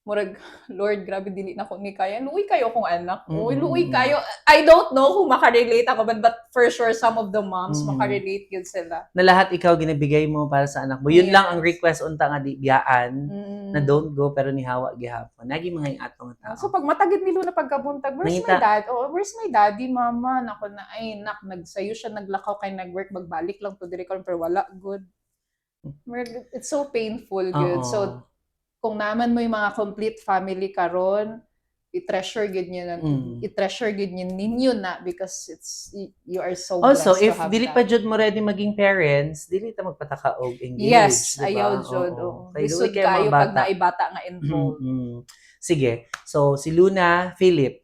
murag, Lord, grabe, dili na ko ni kaya. Luoy kayo kung anak. Luoy kayo. I don't know kung makarelate ako, but for sure, some of the moms makarelate yun sila. Na lahat ikaw ginabigay mo para sa anak mo. Yun lang ang request unta nga di biyaan na don't go pero ni hawa gihapon. Nagi mga atong tao. So pag matagid ni Luna pagkabuntag, where's my dad? Where's my daddy, mama? Nako na, ay nak, nagsayo siya, naglakaw kay nag-work, magbalik lang to dire pero wala good. It's so painful, good. So kung naman mo yung mga complete family karon, i-treasure gid niyo ninyo na because you are so blessed also, to if have dili that. pa jud mo ready maging parents, dili ta magpataka og engage. Yes, diba? ayaw jud. Lisod kayo kayo pag naibata nga involved. Sige. So, si Luna, Philip.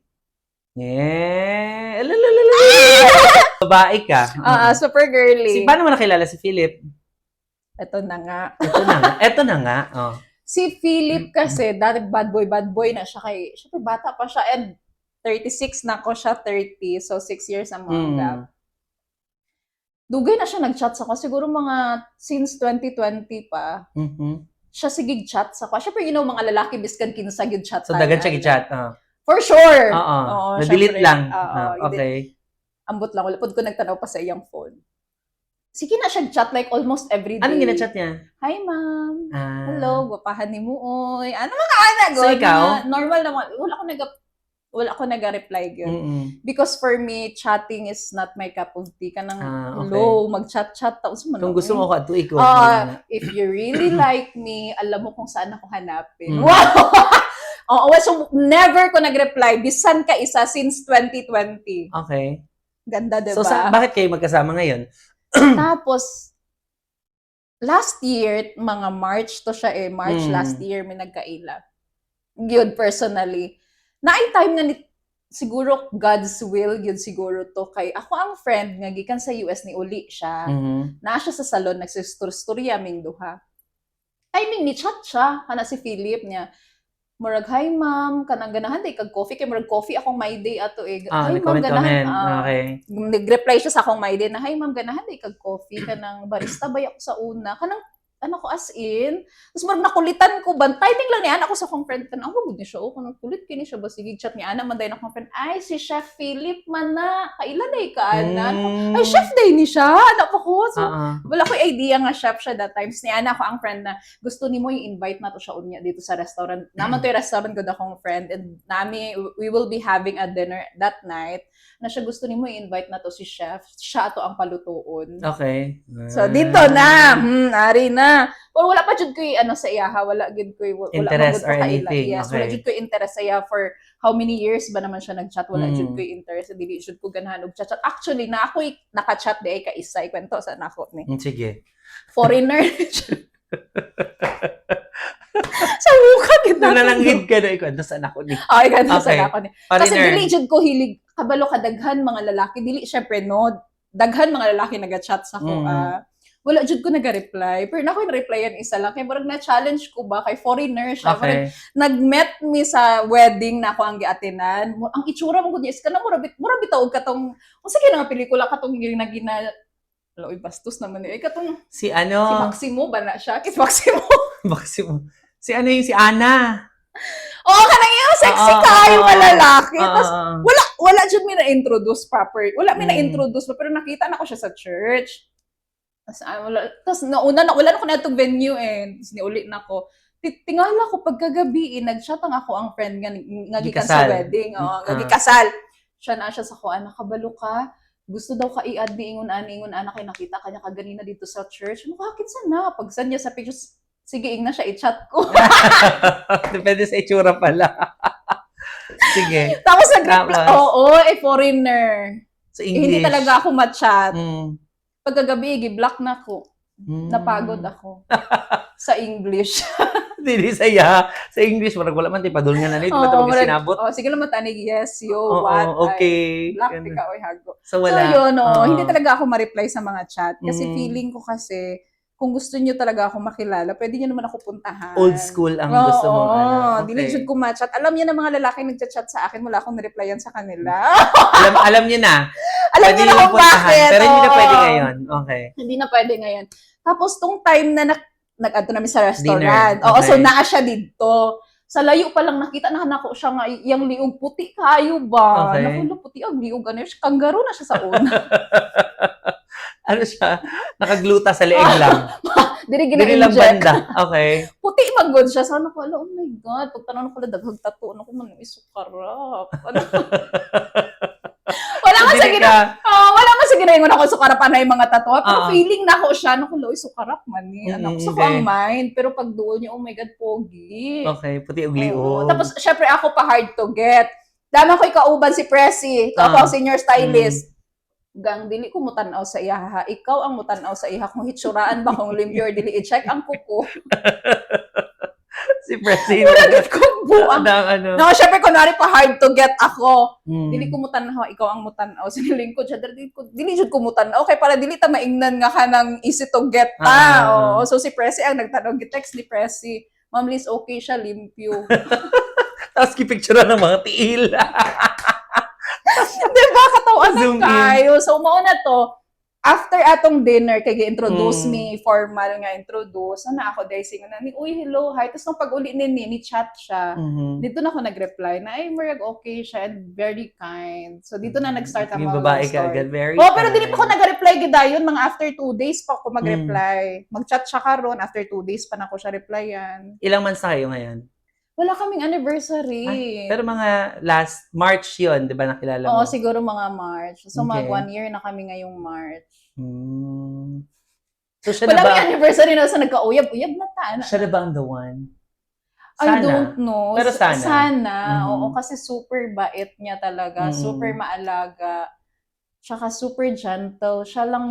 Babae ka. Super girly. Paano mo nakilala si Philip? Ito na nga. Ito na nga. Oh. Si Philip kasi, dati bad boy na siya kay, syempre bata pa siya, and 36 na ako siya, 30, so 6 years ang mga gap. Dugay na siya nag-chat sa ko, siguro mga since 2020 pa, siya sigig chat sa ko. Syempre, mga lalaki, biskan kinsa yung chat. So, dagan siya gi-chat. For sure! Oo. Na-delete lang. Okay. Ambot lang, wala po ko nagtanaw pa sa iyang phone. Sige na siya chat like almost every day. Anong gina-chat niya? Hi, ma'am. Hello, guwapahan ni mo, oy. Ano mga anak? So, ikaw? Normal naman. Wala ko nag-reply yun. Because for me, chatting is not my cup of tea. Kanang, hello, mag-chat-chat. Kung gusto mo ko, ito if you really like me, alam mo kung saan ako hanapin. Wow! So, never ko nag-reply. Bisan ka isa since 2020. Okay. Ganda, diba? So, bakit kayo magkasama ngayon? Tapos, last year, mga March to siya March last year, may nagkaila. Yun, personally. Naay time na siguro God's will, yun siguro to. Kay ako ang friend nga, gikan sa US ni uli siya. Naa siya sa salon, nagsistorya ming duha. Timing ni chat siya, kana si Philip niya. Murag, hi ma'am, kanang ganahan day kag coffee kay murag coffee akong my day ato hi ma'am, ganahan. Okay. Nag-reply siya sa akong my day na hi ma'am, ganahan day kag coffee kanang barista bay ako sa una. Kanang ko as in. Tapos murag nakulitan ko ban timing lang ni ana ko sa akong friend kanang gud ni siya kanang kulit kini siya ba sige chat ni ana man day na akong friend. Ay si Chef Philip man na. Kaila day ka ana. Ay chef day ni siya. Ana pa ko. So, wala ko idea nga chef siya that times ni ana ko ang friend na gusto nimo i-invite na to siya unya dito sa restaurant. Naman to yung restaurant gud akong friend and we will be having a dinner that night na siya gusto nimo i-invite na to si chef. Siya ato ang palutuon. Okay. So dito na, ari na. Pero wala pa jud ko sa iya ha, wala gid ko interest or anything. Yes, wala jud ko interest sa iya for how many years ba naman siya nag-chat, wala jud ko interest, dili jud ko ganahan og chat. Actually, na ako naka-chat di ay ka-isa, kwento sa nako ni. Sige. Foreigner. Sa mukha, gid na. Nalanggid ka na ikaw. Saan ako ni? Ay, ganun Okay. sa ako ni. Kasi Foreigner. dili jud ko hilig kabalo kadaghan mga lalaki, dili syempre no, daghan mga lalaki naga-chat sa ko. Wala jud ko naga-reply. Pero na ko replyan isa lang kay murag na-challenge ko ba kay foreigner siya. Murag, Okay. nag-met me sa wedding na ako ang giatinan. Ang itsura mo gud is kana mura bitaw katong unsa kay nga pelikula katong gina Loy bastos naman eh. Katong Si si ano? Maximo ba na siya? Kis Maximo. Maximo. Si ano yung si Ana? Oo, kanang yung sexy Oo, kayo oo, nga lalaki. Oo. Tapos wala jud mi na-introduce proper. Wala mi Mm. na-introduce pa, pero nakita na ko siya sa church. Tapos nauna na, wala na ko na itong venue eh. Tapos niuli na ko. Tingala ko pagkagabi, nag-chat ang ako ang friend nga gikan sa Gikasal. wedding. Oo, Ah. gikasal. Siya na siya sa kuan, nakabalo ka. Gusto daw ka i-add ni ingon ana kay nakita kanya kaganina dito sa church. Ano bakit sana? Pagsan niya sa pictures, sige, ing na siya i-chat ko. Depende sa itsura pala. Sige. Tapos nag-reply, Tapos? oo, foreigner. Sa Eh, English. hindi talaga ako ma-chat. Mm. Pagkagabi, gi-block na ako. Napagod ako. Sa English. Dili saya. Sa English, wala man tayo padul nga na nito. Ba't ako murag- sinabot? sige lang matanig, yes, yo, Oo, what, okay. black, Ganun. tika, oy, hago. So, So, wala. yun, Oo. hindi talaga ako ma-reply sa mga chat. Kasi Mm. feeling ko kasi, kung gusto niyo talaga ako makilala, pwede niyo naman ako puntahan. Old school ang Oo, gusto mong ano. Dili jud ko ma-chat. Alam niyo na mga lalaki nagchat-chat sa akin, wala akong na-replyan sa kanila. alam niyo na. Alam Pwede niyo na niyo kung puntahan, bakit. Pero hindi na oo. pwede ngayon. Okay. Hindi na pwede ngayon. Tapos, tong time na nag-adto namin sa restaurant. Dinner. Oo, so Okay. naa siya dito. Sa layo pa lang nakita na nako siya nga iyang liog puti kayo ba? Okay. Naku, puti ang liog ano siya. Kangaroo na siya sa una. Ano siya? Nakagluta sa leeg lang. Diri Dili lang gina-inject. banda. Okay. Puti magod siya. Sana ko, oh my God, pagtanaw ko na daghag tattoo, ano ko man isukarap. Ano? Wala man sa Dili gina, ka. wala man sa ginayon ako sukarapan na yung mga tattoo. Pero Oo. feeling na ako siya, naku, loy, sukarap man ni. Ano, sa ko Okay. ang mind. Pero pag doon niya, oh my God, pogi. Okay. Puti Oo. ugliog. Tapos, syempre, ako pa hard to get. Dama ko ikauban si Pressy. Ikaw Ah. ang senior stylist. Gang, dili ko mutanaw sa iya, ha? Ikaw ang mutanaw sa iya. Kung hitsuraan ba, kung limpyo or dili, i-check ang kuko. Si Presi. Muragit ko buang. Ano. No, syempre, kunwari pa hard to get ako. Mm. Dili ko mutanaw, ikaw ang mutanaw. Siniling ko siya, dili jud ko mutanaw. Okay, para dili ta maingnan nga ka ng easy to get ta. Oo. So, si Pressy ang nagtanong, gi-text ni Pressy, Ma'am Liz, okay siya, limpyo. Tapos kipicturean ng mga tiil. Diba, katawan Zoom in. kayo. So, mauna to, after atong dinner, kay gi-introduce me, formal nga introduce, ako, dahil singo na, uy, hello, hi. Tapos nung pag-uli ni chat siya, Mhm. dito na ako nag-reply na, ay, marag okay siya and very kind. So, dito na nag-start ang Yung mga babae love ka story. agad. Very Oh, pero dili kind. pa ako nag-reply gidayon, mga after 2 days pa ako mag-reply. Mag-chat siya karon, after 2 days pa na ako siya replyan. Ilang months na kayo ngayon? Wala kaming anniversary. Pero mga last March yun, di ba nakilala mo? Oo, siguro mga March. So, Okay. mag 1 year na kami ngayong March. Hmm. So siya Wala na ba? may anniversary na sa nagka-uyab-uyab na ta. Siya na ba ang the one? I don't know. Pero sana. Sana. Mhm. Oo, kasi super bait niya talaga. Mhm. Super maalaga. Tsaka super gentle. Siya lang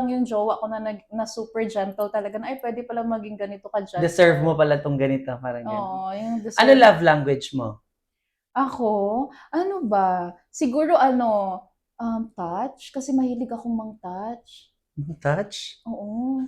yung jowa ko na super gentle talaga. Na, ay, pwede pala maging ganito ka gentle. Deserve mo pala tong ganito. Parang ganun. Oo, yung deserve. Ano love language mo? Ako? Ano ba? Siguro touch. Kasi mahilig akong mang-touch. Touch? Oo.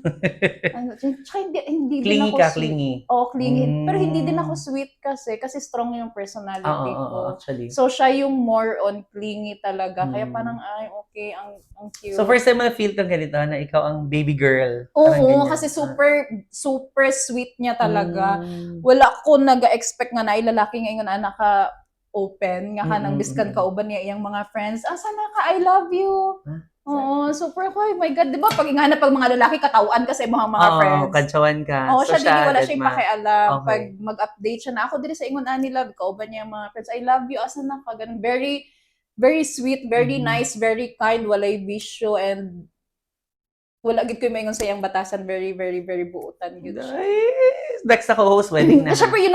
Tsaka hindi din Clingy ako ka, sweet. clingy. Oo, clingy. Mm. Pero hindi din ako sweet kasi strong yung personality ko. Actually. So, siya yung more on clingy talaga. Kaya Mm. parang, ay, okay, ang cute. So first time mo na-feel kang ganito na ikaw ang baby girl. Parang Oo, ganyan. kasi super sweet niya talaga. Mm. Wala ko nag-expect nga na lalaki ngayon na naka-open nga ka nang biskan Mm. kauban niya iyang mga friends. Sana ka, I love you. Huh? Oo, super ko. Oh my God, di ba? Pag ingana pag mga lalaki, katawaan ka sa mga Oo, friends. kantsawan ka. Oo, siya dili, wala agad siya pakialam. Okay. Pag mag-update siya na ako, dili sa ingon ani love, kauban niya yung mga friends, I love you, asa na ka, ganun. Very, very sweet, very Mhm. nice, very kind, walay bisyo, and wala gid ko maingon sa iyang batasan, very, very, very buutan gid siya. Ay, next ako host wedding na. Siyempre,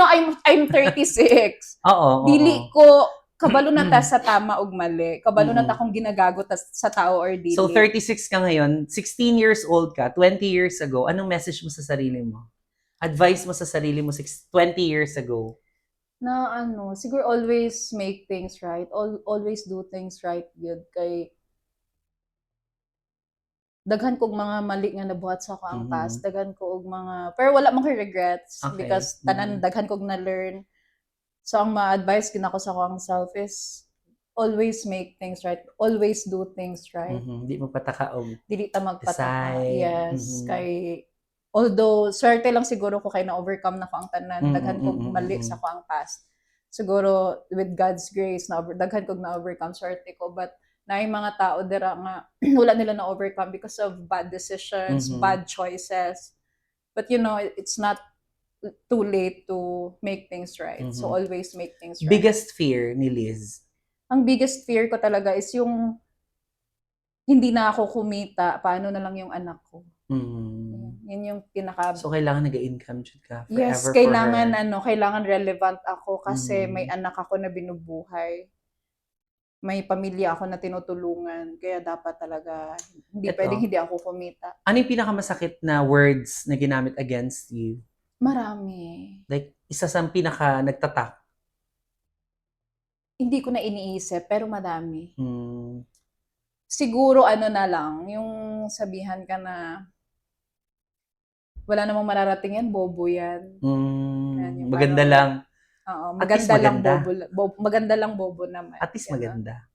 I'm 36. Oo. Dili ko, kabalo na ta sa tama ug mali. Kabalo na ta Mm. kung ginagago ta sa tao or dili. So 36 ka ngayon, 16 years old ka, 20 years ago, anong message mo sa sarili mo? advice mo sa sarili mo 20 years ago? Na siguro always make things right. Always do things right good. Kay daghan kog mga mali nga nabuhat sa ako ang past. Daghan ko og mga, pero wala man ko'y regrets. Okay. Because tanan, daghan kog na-learn. So, ang ma-advise ginako sa akong self is always make things right. Always do things right. Di mo patakaog. Dili ta magpataka. Decide. Yes. Kay, although, swerte lang siguro ko kay na-overcome na ko ang tanan. Daghan kog mali sa ko ang past. Siguro, with God's grace, daghan kog na-overcome. Swerte ko. But, na yung mga tao dira nga, wala nila na-overcome because of bad decisions, bad choices. But, it's not too late to make things right. So, always make things right. Biggest fear ni Liz? Ang biggest fear ko talaga is yung hindi na ako kumita, paano na lang yung anak ko. Yun yung pinaka... So, kailangan nag-income ka forever Yes, for kailangan, her. kailangan relevant ako kasi may anak ako na binubuhay. May pamilya ako na tinutulungan. Kaya dapat talaga, hindi pwedeng hindi ako kumita. Ano yung pinakamasakit na words na ginamit against you? Marami. Like, isa sa pinaka nagtatak? Hindi ko na iniisip, pero madami. Siguro na lang, yung sabihan ka na wala namang mararating yan, bobo yan. Yan maganda lang. Oo, maganda lang bobo. Maganda lang bobo naman. At least maganda.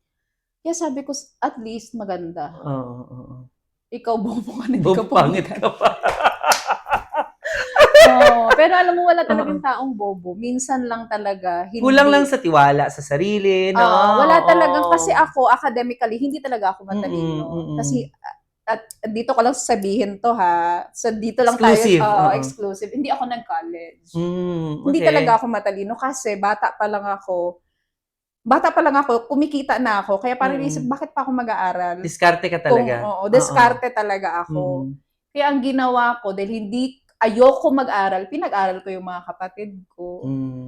Kaya sabi ko, at least maganda. Oo. Ikaw bobo ka na, bobo pangit ka pa. Pero alam mo, wala talagang taong bobo. Minsan lang talaga. Kulang lang sa tiwala sa sarili. No? Wala talagang, kasi ako, academically, hindi talaga ako matalino. Kasi, at dito ko lang sasabihin to ha. So, dito lang exclusive. tayo, exclusive. Hindi ako nag-college. Hindi talaga ako matalino kasi bata pa lang ako, kumikita na ako. Kaya parang isip, bakit pa ako mag-aaral? Diskarte ka talaga. Diskarte talaga ako. Kaya ang ginawa ko, dahil ayoko mag-aral, pinag-aral ko yung mga kapatid ko.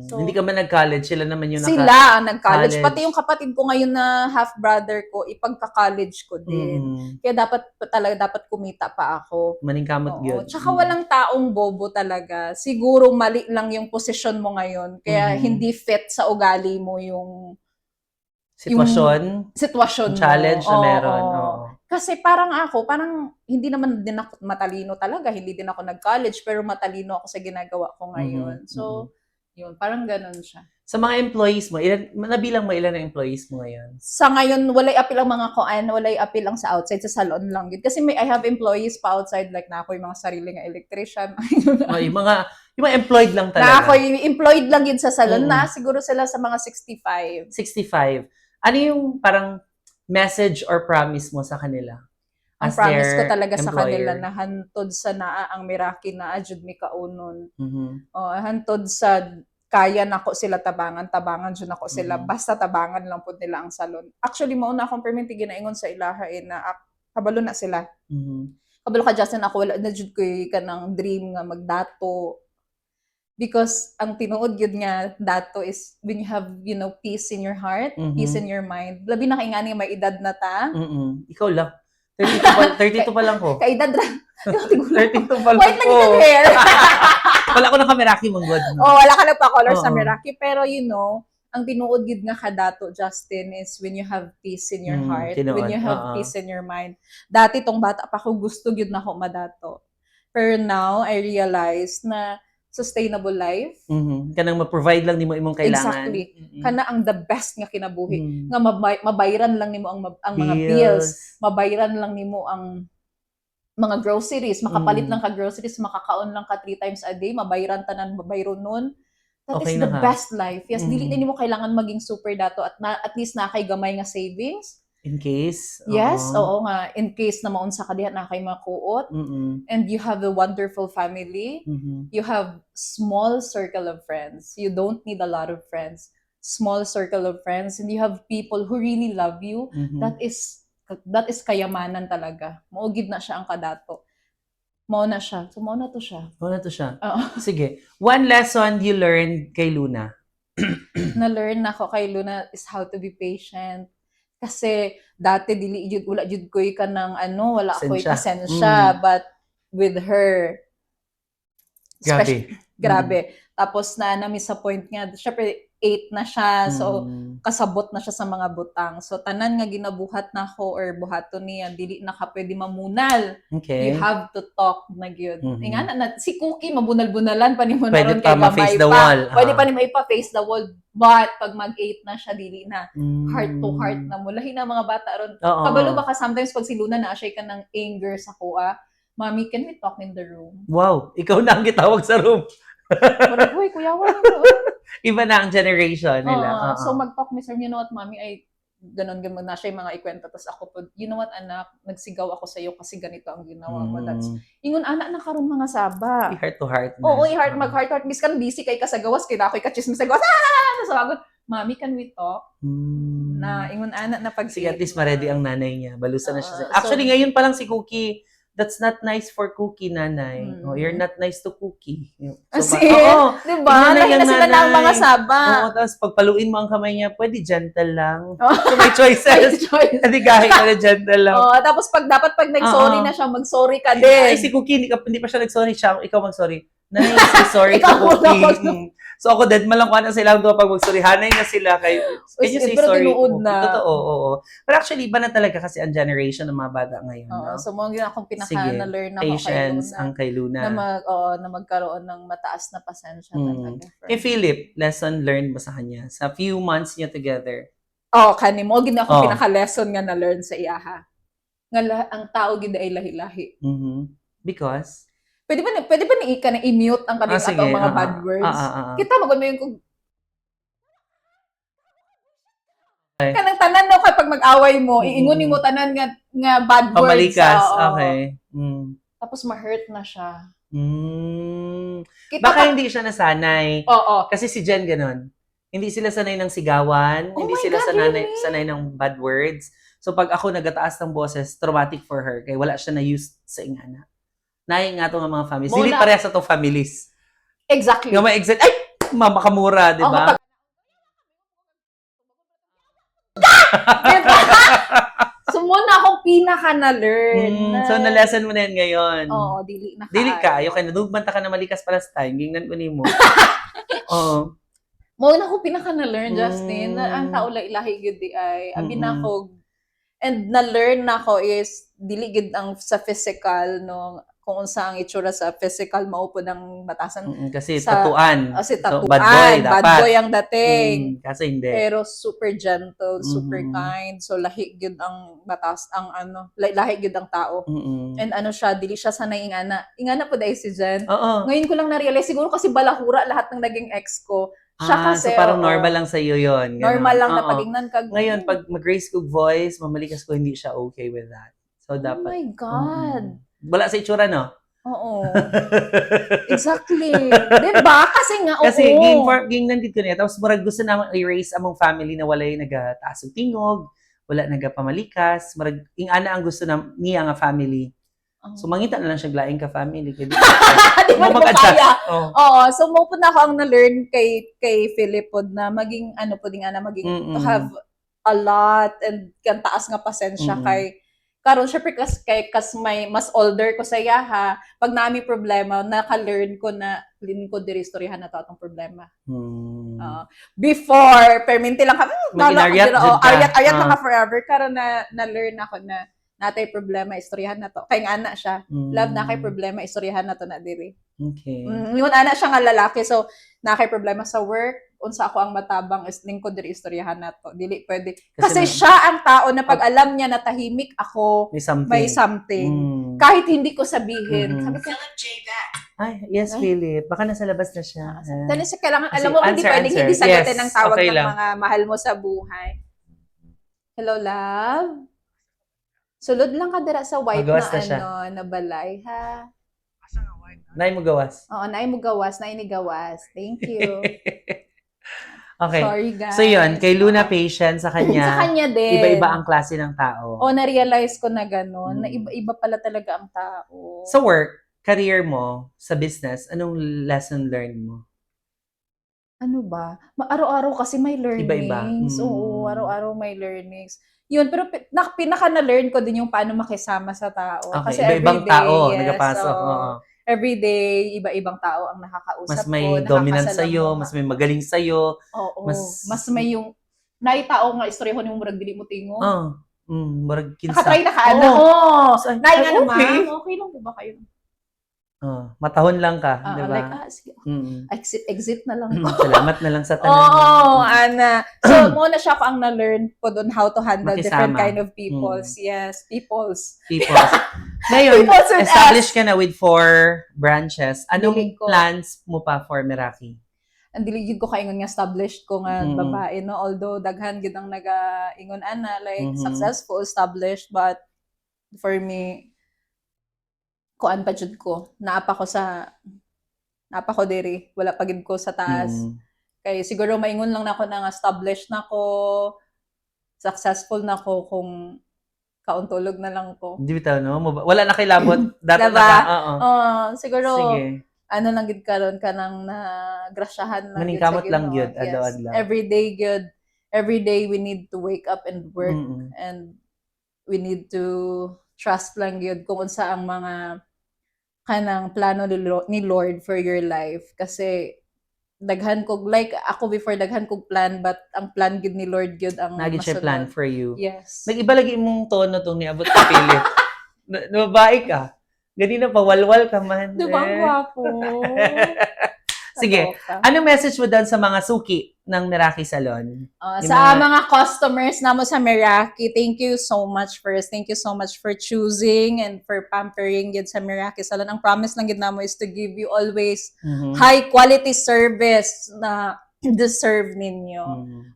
So, hindi ka man nag-college, sila naman yung sila ang nag-college. Pati yung kapatid ko ngayon na half-brother ko, ipagka-college ko din. Kaya dapat kumita pa ako. Maningkamot yun. Tsaka walang taong bobo talaga. Siguro mali lang yung posisyon mo ngayon. Kaya hindi fit sa ugali mo yung sitwasyon mo. Challenge na meron. Kasi parang hindi naman din ako matalino talaga. Hindi din ako nag-college, pero matalino ako sa ginagawa ko ngayon. So, yun, parang ganun siya. Sa mga employees mo, nabilang mo ilan ang employees mo ngayon? Sa ngayon, walay appeal ang mga walay appeal lang sa outside, sa salon lang yun. Kasi I have employees pa outside, like na ako yung mga sariling electrician. yung mga employed lang talaga. Na ako yung employed lang yun sa salon na, siguro sila sa mga 65. 65. Ano yung parang message or promise mo sa kanila? Ang promise ko talaga sa kanila na hantod sa naa ang Meraki na jud mi kaunon. Hantod sa kaya nako sila tabangan jud nako sila, basta tabangan lang pud nila ang salon. Actually mao na akong perminti ginaingon sa ilaha na kabalo na sila. Kabalo ka Justin, ako wala na jud koy kanang dream nga magdato. Because ang tinuod yun nga dato is when you have, peace in your heart, peace in your mind. Labi na kay nga may edad na ta. Ikaw lang. 32 pa lang ko. Kaedad ra. 32 pa lang White ko. lang yung hair. Wala ko ng Meraki mong god. Wala ka nagpa-color sa Meraki. Pero ang tinuod yun nga kadato, Justin, is when you have peace in your heart, when you have peace in your mind. Dati tong bata pa ko, gusto yun na ako madato. Pero now, I realize na sustainable life. Kanang ma-provide lang nimo imong kailangan. Exactly. Kana ang the best nga kinabuhi. Nga mabayran lang nimo ang mga bills. Mabayran lang nimo ang mga groceries. Makapalit lang ka groceries. Makakaon lang ka 3 times a day. Mabayran tanan, mabayron nun. That is the best life. Yes, dili na nimo kailangan maging super dato at least na kay gamay nga savings. In case? Yes, oo nga. In case na maunsa ka diha na kay makuot. And you have a wonderful family. You have small circle of friends. You don't need a lot of friends. Small circle of friends. And you have people who really love you. That is kayamanan talaga. Maugid na siya ang kadato. Mao na siya. So, mao na to siya. Sige. One lesson you learned kay Luna? Na-learn ako kay Luna is how to be patient. Kasi dati wala jud koy kanang wala koy pasensya, but with her Grabe. Grabe. Tapos na-miss sa point nga, syempre 8 na siya, so Mm. kasabot na siya sa mga butang. So tanan nga ginabuhat na ko or buhaton niya, dili na ka pwede mamunal. Okay. You have to talk na gyud. Mhm. Ingana na si Cookie mabunal-bunalan pa nimo Pwede naron pa kay ma-face gamay the pa. wall. Pwede pa nimo ipa-face the wall. But pag mag-8 na siya, dili na. Mm. Heart to heart na mo. Lahi na mga bata ron. Oo. Kabalo ba ka sometimes pag siluna na siya ka ng anger sa kuha. Mommy, can we talk in the room? Wow, ikaw na ang gitawag sa room. Parang, hoy, kuya, wala. Iba na ang generation nila. So mag-talk mi sir, you know what, mommy, ay ganon na siya yung mga ikwento. Tapos ako po, you know what, anak, nagsigaw ako sa iyo kasi ganito ang ginawa mo. That's, ingon, anak, na karon mga saba. Heart to heart na. Oo, mag-heart to heart. Miskan busy kay ka sa gawas, kaya ako'y kachismis sa gawas. So ako, mommy, can we talk? Na ingon, anak, na pag sige, at least ma-ready ang nanay niya. Balusan na siya. So, Actually, ngayon pa lang si Cookie, that's not nice for Cookie, nanay. Oh, you're not nice to Cookie. So, diba? Lahi na sila ng mga saba. Oo, tapos pagpaluin mo ang kamay niya, pwede gentle lang. So, may choices. Hindi kahit na gentle lang. Tapos dapat pag nag-sorry na siya, mag-sorry ka din. Ay, si Cookie, hindi pa siya nag-sorry siya. Ikaw mag-sorry. Nanay, say sorry to Cookie. So ako dead malangkuhan na sila pag mag-sorry. Hanay na sila kayo. Can you say sorry? Totoo, oo. But actually, iba na talaga kasi ang generation ng mga bata ngayon. No? So mga yun akong pinaka-na-learn na patience ang kay Luna. Na magkaroon ng mataas na pasensya talaga. Kay Philip, lesson learned ba sa kanya? Sa few months niya together? Kanimo. Gina akong pinaka-lesson nga na-learn sa iyaha. Nga ang tao gid ay lahi-lahi. Because? Pwede ba ni ka na i-mute ang kanila atong mga bad words? Kita magod mo yung kung kanang tanan no kapag mag-away mo, iingon mo tanan nga bad words. Pamalikas, okay. Tapos ma-hurt na siya. Baka hindi siya nasanay. Oo. Kasi si Jen ganun. Hindi sila sanay ng sigawan, hindi sila sanay ng bad words. So pag ako nagataas ng boses, traumatic for her. Kaya wala siya na-used sa ingana. Naing nga ito nga mga families. Dili pareha sa itong families. Exactly. Yung mga ay, mamakamura, di ba? So, muna akong pinaka na-learn. So, na-lesson mo na yan ngayon. Oo, dili na Dili ka. Ayaw ka na. Dugbanta ka na malikas para sa time. Gingnan ko ni mo. Oo. Muna akong pinaka na-learn, Justin. Na ang tao ilahi gud di ay. Abi na ako. And na-learn na ko is, dili gud ang sa physical, no? Kung unsa ang itsura sa physical maupo ng batasan. Kasi tatuan. Kasi tatuan. So, bad boy, dapat. Bad boy ang dating. Kasi hindi. Pero super gentle, super kind. So lahi gyud ang batas, ang lahi gyud ang tao. And siya, dili siya sanay ingana. Ingana po dahil si Jen. Ngayon ko lang na-realize, siguro kasi balahura lahat ng naging ex ko. Siya kasi, so parang normal lang sa iyo yon. Normal lang na pagingnan ka. Ngayon, pag mag-raise ko voice, mamalikas ko, hindi siya okay with that. So, dapat. Oh my God. Wala sa itsura, no? Oo. Exactly. Diba? Kasi nga, Kasi, ging nandito ko niya. Tapos, marag gusto naman i-raise among family na walay nagataas ng tingog, wala nagapamalikas. Marag, ingana ang gusto niya nga family. So, mangita na lang siya glaing ka family. Di ba mag-adjust? Oo. So, mupod na ako ang na-learn kay Philip na maging, maging to have a lot and kan taas nga pasensya kay karon syempre kas may mas older ko sa yaha, pag nami problema, naka-learn ko na lingkod diri istoryahan na to atong problema. Before, perminti lang ka, ayat lang ka forever. Karon na-learn ako na natay problema, istoryahan na to. Kay nga ana siya. Love na kay problema, istoryahan na to na diri. Okay. Yun ana siya nga lalaki. So, na kay problema sa work, unsa ako ang matabang is lingkod diri istoryahan na to. Dili pwede. Kasi siya ang tao na pag alam niya na tahimik ako, may something. Kahit hindi ko sabihin. Sabi ko, ay, yes, Philip. Baka nasa labas na siya. Dali siya kailangan, alam mo, hindi pwedeng hindi sagutin ang tawag ng mga mahal mo sa buhay. Hello, love? Sulod lang ka dira sa white na balay, ha? Naay mo gawas. Oo, naay mo gawas, naay ni gawas. Thank you. Okay. Sorry, guys. So yun, kay Luna Patience, sa kanya, sa kanya din. Iba-iba ang klase ng tao. Na-realize ko na gano'n, na iba-iba pala talaga ang tao. Sa work, career mo, sa business, anong lesson learned mo? Ano ba? Araw-araw kasi may learnings. Iba-iba. Oo, araw-araw may learnings. Yun, pero pinaka na-learn ko din yung paano makisama sa tao. Okay, kasi iba-ibang everyday, tao, nagapasok. everyday, iba-ibang tao ang nakakausap Mas may ko, dominant sa'yo, nakakasalamuha. mas may magaling sa'yo. Oo, mas- mas may yung naitao nga istoryaho ni mo murag dili mo tingo. Marag kinsa. Nakatry na ka na. Oo. Oo. Ay, Nay nga okay. naman. Okay lang po ba kayo? Matahon lang ka, di ba? Like, sige. Mm. Exit na lang ko. Salamat na lang sa tanan. Oo, Ana. So, mo na siya ko ang na-learn ko doon how to handle different Makisama. kind of peoples. Yes, peoples. Ngayon, Peoples with established ka na with 4 branches. Anong Dili ko. plans mo pa for Meraki? Ang diligid ko kaingon nga established ko nga Mhm. babae, no? Although, daghan gid ang naga-ingon, Ana, like, Mhm. successful, established, but for me, kuan pa jud ko. Naapa ko diri. Wala pa gid ko sa taas. Kay siguro maingon lang nako na nga established na ko, successful na ko kung kauntulog na lang ko. Hindi bitaw, no? Wala na kay labot. Dapat Diba? na ka. Oo. Siguro, Sige. ano lang gid karon ka nang nagrasyahan lang Maningkamot gid sa lang Ginoo. yun, adlaw-adlaw. Every day we need to wake up and work and we need to trust lang yun kung unsa ang mga kanang plano ni Lord for your life. Kasi daghan ko, like ako before, daghan kog plan, but ang plan gid ni Lord gid ang Naging siya plan for you. Yes. Nag-iba lagi mong tono tong niabot sa pilit. Babae ka. Ganina pa, walwal ka man. Di ba, gwapo? Sige, anong message mo doon sa mga suki ng Meraki Salon? Sa mga customers namo sa Meraki, thank you so much first. Thank you so much for choosing and for pampering gid sa Meraki Salon. Ang promise lang gid namo is to give you always high quality service na deserve ninyo.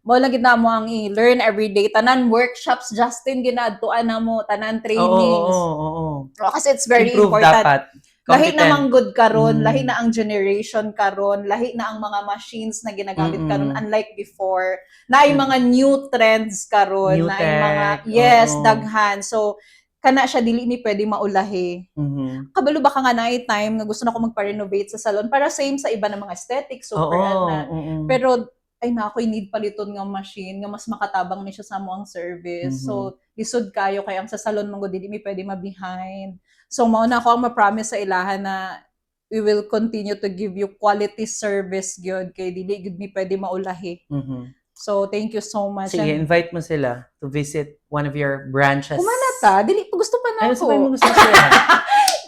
Mo lang gid namo ang i-learn every day. Tanan workshops, Justin, ginadtuan namo, tanan trainings. Oo. Kasi it's very Improve important. dapat. Lahi na mang good karon, lahi na ang generation karon, lahi na ang mga machines na ginagamit karon, unlike before. Na ay mga new trends karon, na ay mga daghan. So kana siya dili ni pwede maulahi. Kabalo ba ka nga na time nga gusto na ko magpa-renovate sa salon para same sa iba ng mga aesthetics, super Pero ay na ako'y need paliton nga machine nga mas makatabang ni siya sa mo ang service. So lisod kayo kay ang sa salon mong dili mi pwede ma-behind. So, mauna ako ang ma-promise sa ilahan na we will continue to give you quality service gyud kay dili gyud mi pwede maulahi. So, thank you so much. Sige, invite mo sila to visit one of your branches. Kumana ta, dili gusto pa na ako. Ay, mo gusto sila.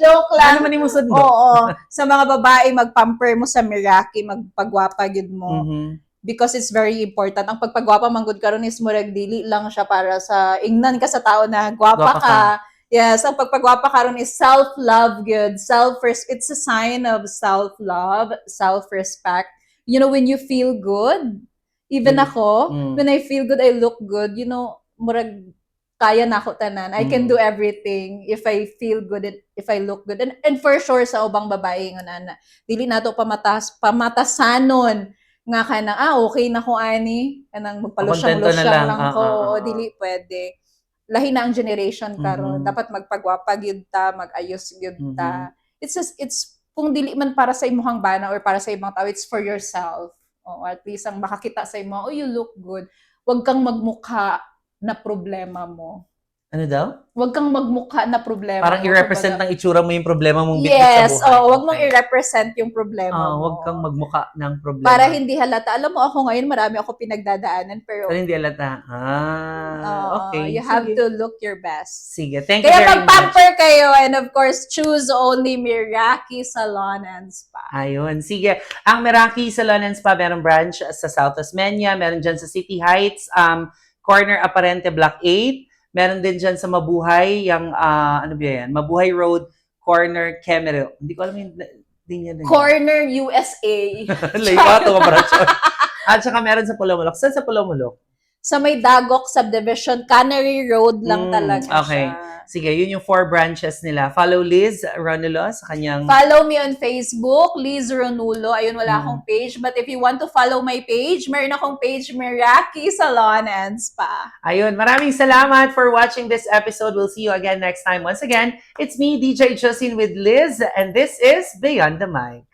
Joke lang. Ano man yung musod mo? Oo. Sa mga babae, mag-pamper mo sa Meraki, magpagwapa gyud mo. Because it's very important. Ang pagpagwapa manggod karon is murag dili lang siya para sa ingnan ka sa tao na gwapa ka. Yes, ang pagpagwapa karon is self-love, good. It's a sign of self-love, self-respect. You know, when you feel good, even ako, when I feel good, I look good, you know, murag kaya na ako tanan. I can do everything if I feel good and if I look good. And for sure, sa ubang babae, nga dili nato pamatasanon nga kanang, okay na ko, ani, kanang magpalusyang-lusyang lang ko, dili pwede. Lahi na ang generation karon, dapat magpagwapa gyud ta, mag-ayos gyud ta. It's kung dili man para sa imong bana or para sa ibang tao, it's for yourself. At least ang makakita sa imo, you look good. Huwag kang magmukha na problema mo. Ano daw? Huwag kang magmukha na problema. Parang i-represent ng itsura mo yung problema mong bitbit yes, sa buhay. Huwag mong i-represent yung problema mo. Huwag kang magmukha ng problema. Para hindi halata. Alam mo, ako ngayon, marami ako pinagdadaanan, pero hindi halata. Okay. You have to look your best. Sige, thank you Kaya very much. Kaya mag-pamper kayo, and of course, choose only Meraki Salon and Spa. Ayun, sige. Ang Meraki Salon and Spa, merong branch sa South Osmeña, meron dyan sa City Heights, corner Aparente, Block 8. Meron din dyan sa Mabuhay, yung, ano ba yan? Mabuhay Road, corner Kemeril. Hindi ko alam yung, corner USA. Laywato ka para siya. At saka meron sa Pulamulok. Saan sa Pulamulok? Sa may Dagok Subdivision, Cannery Road lang talaga okay. siya. Sige, yun yung 4 branches nila. Follow Liz Ronulo sa kanyang... Follow me on Facebook, Liz Ronulo. Ayun, wala akong page. But if you want to follow my page, meron akong page, Meraki Salon and Spa. Ayun, maraming salamat for watching this episode. We'll see you again next time. Once again, it's me, DJ Justin with Liz, and this is Beyond the Mic.